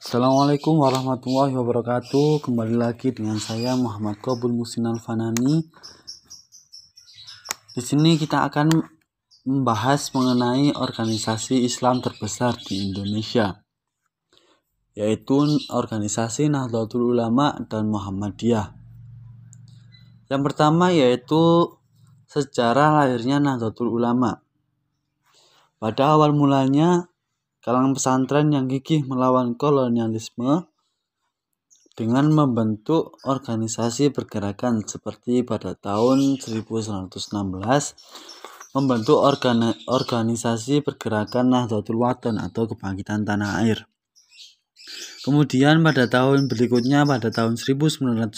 Assalamualaikum warahmatullahi wabarakatuh. Kembali lagi dengan saya Muhammad Qabul Muhsin Al-Fanani. Di sini kita akan membahas mengenai organisasi Islam terbesar di Indonesia, yaitu organisasi Nahdlatul Ulama dan Muhammadiyah. Yang pertama yaitu sejarah lahirnya Nahdlatul Ulama. Pada awal mulanya, kalangan pesantren yang gigih melawan kolonialisme dengan membentuk organisasi pergerakan seperti pada tahun 1916 membentuk organisasi pergerakan Nahdlatul Wathon atau kebangkitan tanah air. Kemudian pada tahun berikutnya pada tahun 1918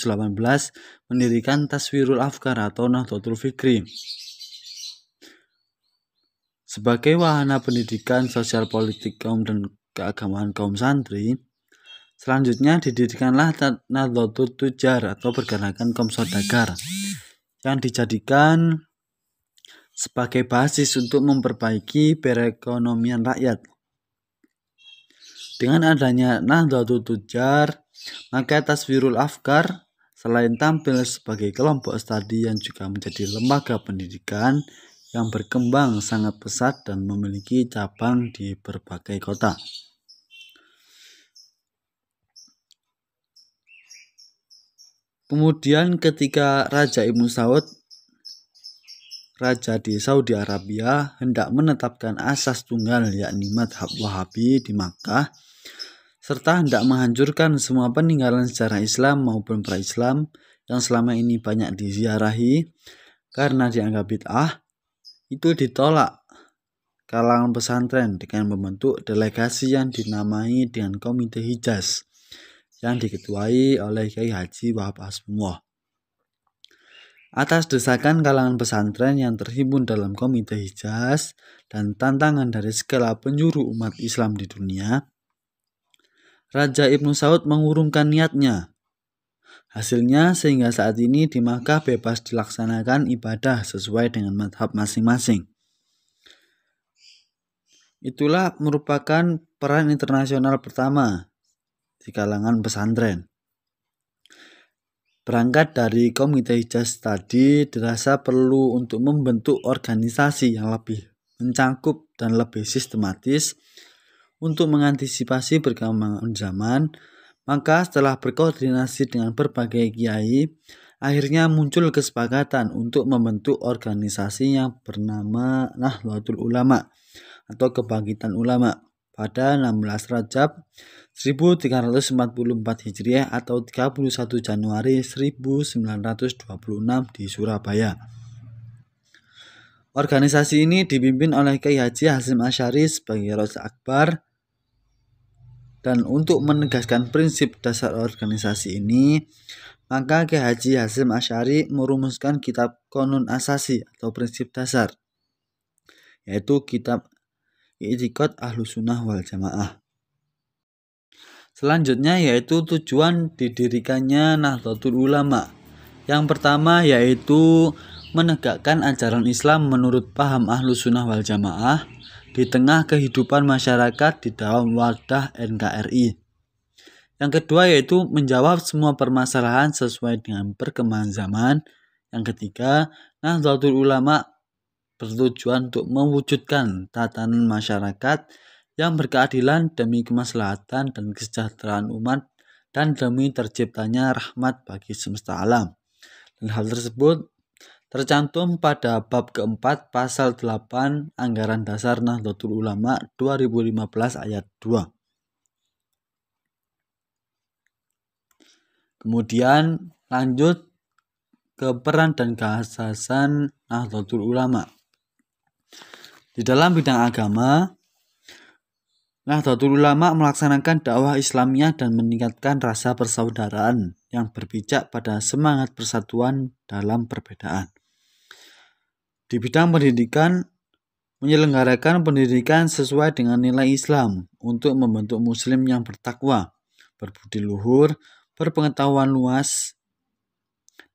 mendirikan Taswirul Afkar atau Nahdlatul Fikri sebagai wahana pendidikan sosial politik kaum dan keagamaan kaum santri. Selanjutnya didirikanlah Nahdlatul Tujar atau pergerakan kaum saudagar yang dijadikan sebagai basis untuk memperbaiki perekonomian rakyat. Dengan adanya Nahdlatul Tujar, maka Taswirul Afkar selain tampil sebagai kelompok studi yang juga menjadi lembaga pendidikan yang berkembang sangat pesat dan memiliki cabang di berbagai kota. Kemudian ketika Raja Ibnu Saud, raja di Saudi Arabia, hendak menetapkan asas tunggal yakni madhab Wahabi di Makkah, serta hendak menghancurkan semua peninggalan sejarah Islam maupun pra-Islam yang selama ini banyak diziarahi karena dianggap bid'ah, itu ditolak kalangan pesantren dengan membentuk delegasi yang dinamai dengan Komite Hijaz yang diketuai oleh Kyai Haji Wahab Hasbullah. Atas desakan kalangan pesantren yang terhimpun dalam Komite Hijaz dan tantangan dari segala penjuru umat Islam di dunia, Raja Ibnu Saud mengurungkan niatnya. Hasilnya sehingga saat ini di Makkah bebas dilaksanakan ibadah sesuai dengan madhab masing-masing. Itulah merupakan peran internasional pertama di kalangan pesantren. Berangkat dari Komite Hijaz tadi, dirasa perlu untuk membentuk organisasi yang lebih mencangkup dan lebih sistematis untuk mengantisipasi perkembangan zaman. Maka setelah berkoordinasi dengan berbagai kiai, akhirnya muncul kesepakatan untuk membentuk organisasi yang bernama Nahdlatul Ulama atau Kebangkitan Ulama pada 16 Rajab 1344 Hijriah atau 31 Januari 1926 di Surabaya. Organisasi ini dipimpin oleh Kyai Haji Hasyim Asy'ari sebagai Raja Akbar. Dan untuk menegaskan prinsip dasar organisasi ini, maka Kyai Haji Hasyim Asy'ari merumuskan kitab Qonun Asasi atau prinsip dasar, yaitu kitab I'tiqad Ahlussunnah wal Jamaah. Selanjutnya yaitu tujuan didirikannya Nahdlatul Ulama. Yang pertama yaitu menegakkan ajaran Islam menurut paham Ahlussunnah wal Jamaah di tengah kehidupan masyarakat di dalam wadah NKRI. Yang kedua yaitu menjawab semua permasalahan sesuai dengan perkembangan zaman. Yang ketiga, Nahdlatul Ulama bertujuan untuk mewujudkan tatanan masyarakat yang berkeadilan demi kemaslahatan dan kesejahteraan umat dan demi terciptanya rahmat bagi semesta alam. Dan hal tersebut tercantum pada bab keempat pasal 8 Anggaran Dasar Nahdlatul Ulama 2015 ayat 2. Kemudian lanjut ke peran dan keasasan Nahdlatul Ulama. Di dalam bidang agama, Nahdlatul Ulama melaksanakan dakwah Islamiyah dan meningkatkan rasa persaudaraan yang berpijak pada semangat persatuan dalam perbedaan. Di bidang pendidikan, menyelenggarakan pendidikan sesuai dengan nilai Islam untuk membentuk muslim yang bertakwa, berbudi luhur, berpengetahuan luas,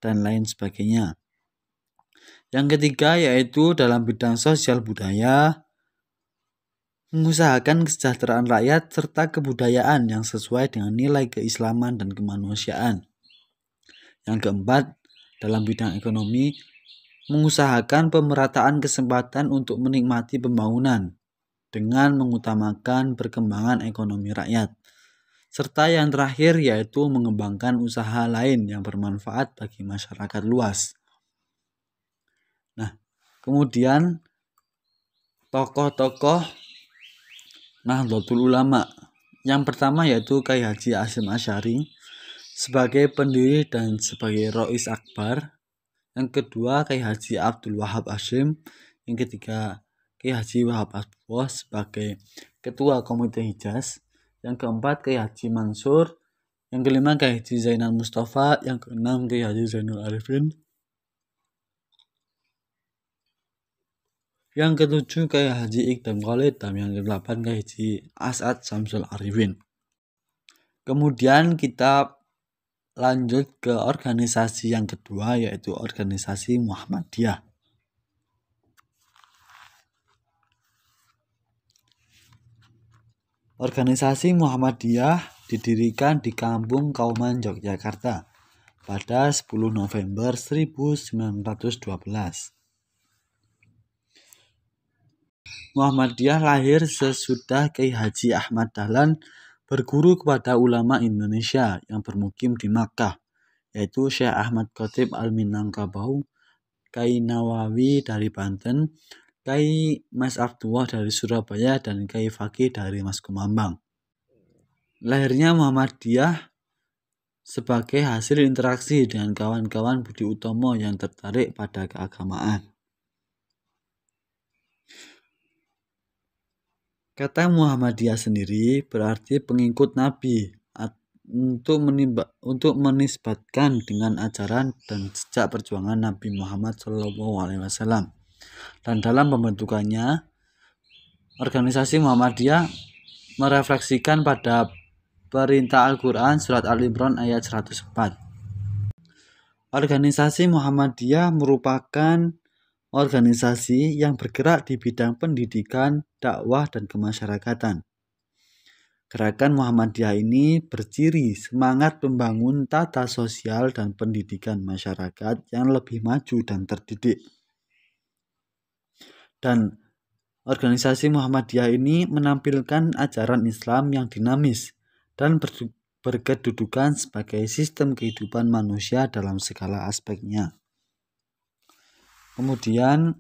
dan lain sebagainya. Yang ketiga yaitu dalam bidang sosial budaya, mengusahakan kesejahteraan rakyat serta kebudayaan yang sesuai dengan nilai keislaman dan kemanusiaan. Yang keempat, dalam bidang ekonomi, mengusahakan pemerataan kesempatan untuk menikmati pembangunan dengan mengutamakan perkembangan ekonomi rakyat. Serta yang terakhir yaitu mengembangkan usaha lain yang bermanfaat bagi masyarakat luas. Nah, kemudian tokoh-tokoh Nahdlatul Ulama. Yang pertama yaitu Kyai Haji Hasyim Asy'ari sebagai pendiri dan sebagai Rais Akbar. Yang kedua Kyai Haji Abdul Wahab Hasyim. Yang ketiga Kyai Haji Wahab Asbagh sebagai Ketua Komite Hijaz. Yang keempat Kyai Haji Mansur. Yang kelima Kyai Haji Zainal Mustafa. Yang keenam Kyai Haji Zainul Arifin. Yang ketujuh Kyai Haji Iqdam Khalid. Dan yang kedelapan Kyai Haji As'ad Syamsul Arifin. Kemudian kita lanjut ke organisasi yang kedua yaitu organisasi Muhammadiyah. Organisasi Muhammadiyah didirikan di Kampung Kauman, Yogyakarta pada 10 November 1912. Muhammadiyah lahir sesudah Kyai Haji Ahmad Dahlan berguru kepada ulama Indonesia yang bermukim di Makkah, yaitu Syekh Ahmad Khatib Al-Minangkabau, Kyai Nawawi dari Banten, Kyai Mas Abdullah dari Surabaya, dan Kyai Fakih dari Mas Kumambang. Lahirnya Muhammadiyah sebagai hasil interaksi dengan kawan-kawan Budi Utomo yang tertarik pada keagamaan. Kata Muhammadiyah sendiri berarti pengikut Nabi untuk menisbatkan dengan ajaran dan jejak perjuangan Nabi Muhammad SAW. Dan dalam pembentukannya, organisasi Muhammadiyah merefleksikan pada perintah Al-Quran surat Al-Imran ayat 104. Organisasi Muhammadiyah merupakan organisasi yang bergerak di bidang pendidikan, dakwah, dan kemasyarakatan. Gerakan Muhammadiyah ini berciri semangat membangun tata sosial dan pendidikan masyarakat yang lebih maju dan terdidik. Dan organisasi Muhammadiyah ini menampilkan ajaran Islam yang dinamis dan berkedudukan sebagai sistem kehidupan manusia dalam segala aspeknya. Kemudian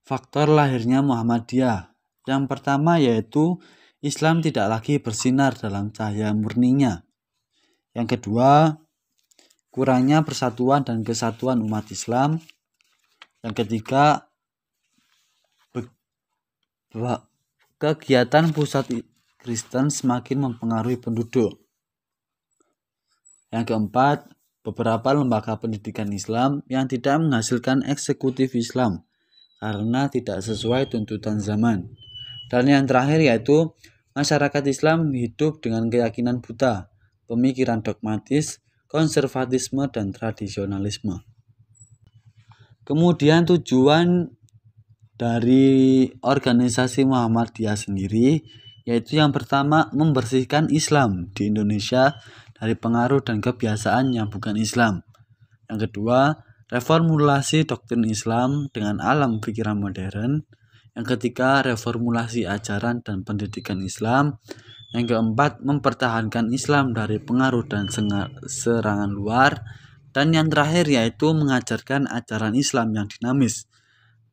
faktor lahirnya Muhammadiyah. Yang pertama yaitu Islam tidak lagi bersinar dalam cahaya murninya. Yang kedua, kurangnya persatuan dan kesatuan umat Islam. Yang ketiga, kegiatan pusat Kristen semakin mempengaruhi penduduk. Yang keempat, beberapa lembaga pendidikan Islam yang tidak menghasilkan eksekutif Islam karena tidak sesuai tuntutan zaman. Dan yang terakhir yaitu masyarakat Islam hidup dengan keyakinan buta, pemikiran dogmatis, konservatisme, dan tradisionalisme. Kemudian tujuan dari organisasi Muhammadiyah sendiri yaitu yang pertama membersihkan Islam di Indonesia dari pengaruh dan kebiasaan yang bukan Islam. Yang kedua, reformulasi doktrin Islam dengan alam pikiran modern. Yang ketiga, reformulasi ajaran dan pendidikan Islam. Yang keempat, mempertahankan Islam dari pengaruh dan serangan luar. Dan yang terakhir yaitu mengajarkan ajaran Islam yang dinamis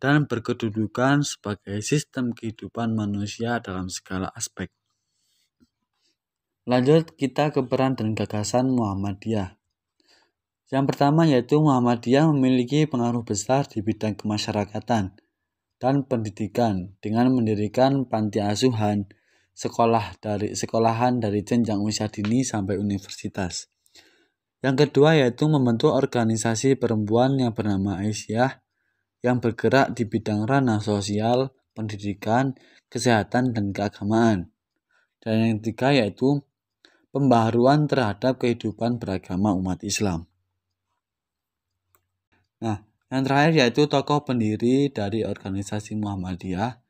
dan berkedudukan sebagai sistem kehidupan manusia dalam segala aspek. Lanjut kita ke peran dan gagasan Muhammadiyah. Yang pertama yaitu Muhammadiyah memiliki pengaruh besar di bidang kemasyarakatan dan pendidikan dengan mendirikan panti asuhan, sekolahan dari jenjang usia dini sampai universitas. Yang kedua yaitu membentuk organisasi perempuan yang bernama Aisyah yang bergerak di bidang ranah sosial, pendidikan, kesehatan, dan keagamaan. Dan yang ketiga yaitu pembaharuan terhadap kehidupan beragama umat Islam. Nah, Yang terakhir yaitu tokoh pendiri dari organisasi Muhammadiyah.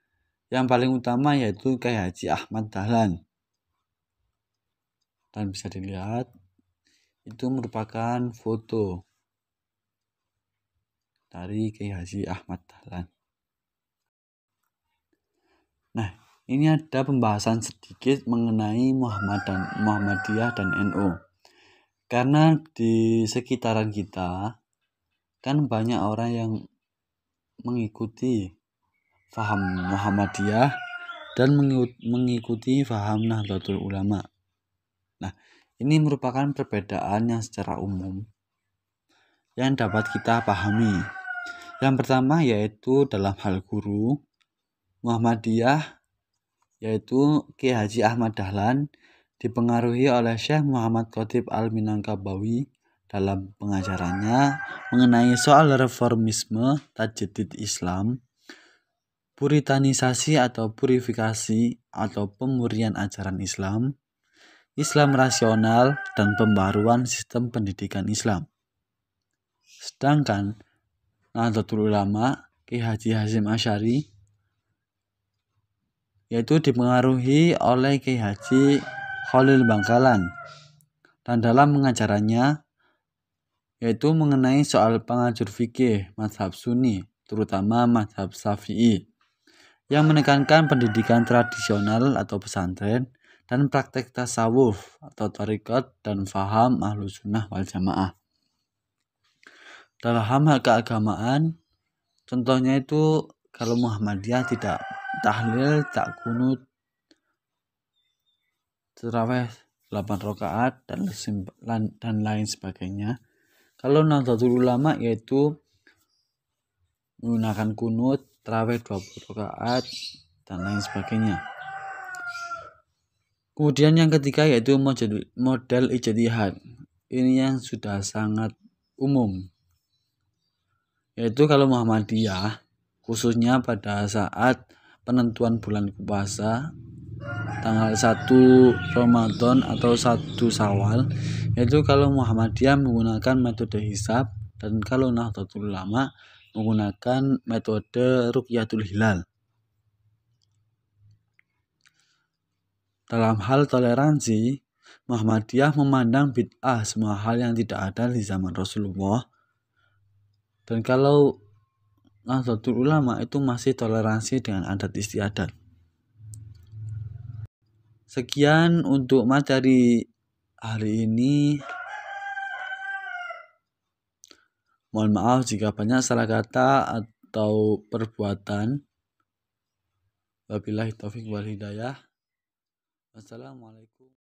Yang paling utama yaitu Kiai Haji Ahmad Dahlan. Dan bisa dilihat itu merupakan foto dari Kiai Haji Ahmad Dahlan. Nah, ini ada pembahasan sedikit mengenai Muhammadiyah dan NU. Karena di sekitaran kita kan banyak orang yang mengikuti faham Muhammadiyah dan mengikuti faham Nahdlatul Ulama. Nah, ini merupakan perbedaan yang secara umum yang dapat kita pahami. Yang pertama yaitu dalam hal guru, Muhammadiyah yaitu Kiai Haji Ahmad Dahlan dipengaruhi oleh Syekh Muhammad Khatib Al-Minangkabawi dalam pengajarannya mengenai soal reformisme, tajdid Islam, puritanisasi atau purifikasi atau pemurnian ajaran Islam, Islam rasional, dan pembaruan sistem pendidikan Islam. Sedangkan Nahdlatul Ulama Kiai Haji Hasyim Asy'ari yaitu dipengaruhi oleh Kiai Haji Khalil Bangkalan, dan dalam pengajarannya yaitu mengenai soal pengajur fikih mazhab Sunni, terutama mazhab Syafi'i, yang menekankan pendidikan tradisional atau pesantren dan praktek tasawuf atau tarekat dan faham Ahlus Sunnah wal Jamaah. Dalam hal keagamaan, contohnya itu kalau Muhammadiyah tidak tahlil, tak kunut, tarawih 8 rakaat dan lain sebagainya. Kalau Nahdlatul Ulama yaitu menggunakan kunut, tarawih 20 rakaat dan lain sebagainya. Kemudian yang ketiga yaitu model ijtihad. Ini yang sudah sangat umum. Yaitu kalau Muhammadiyah khususnya pada saat penentuan bulan puasa tanggal 1 Ramadan atau 1 Syawal, yaitu kalau Muhammadiyah menggunakan metode hisab, dan kalau Nahdlatul Ulama menggunakan metode Ruqyatul Hilal. Dalam hal toleransi, Muhammadiyah memandang bid'ah semua hal yang tidak ada di zaman Rasulullah, dan kalau Nahdlatul Ulama itu masih toleransi dengan adat istiadat. Sekian untuk materi hari ini. Mohon maaf jika banyak salah kata atau perbuatan. Wabillahi taufiq wal hidayah. Wassalamualaikum.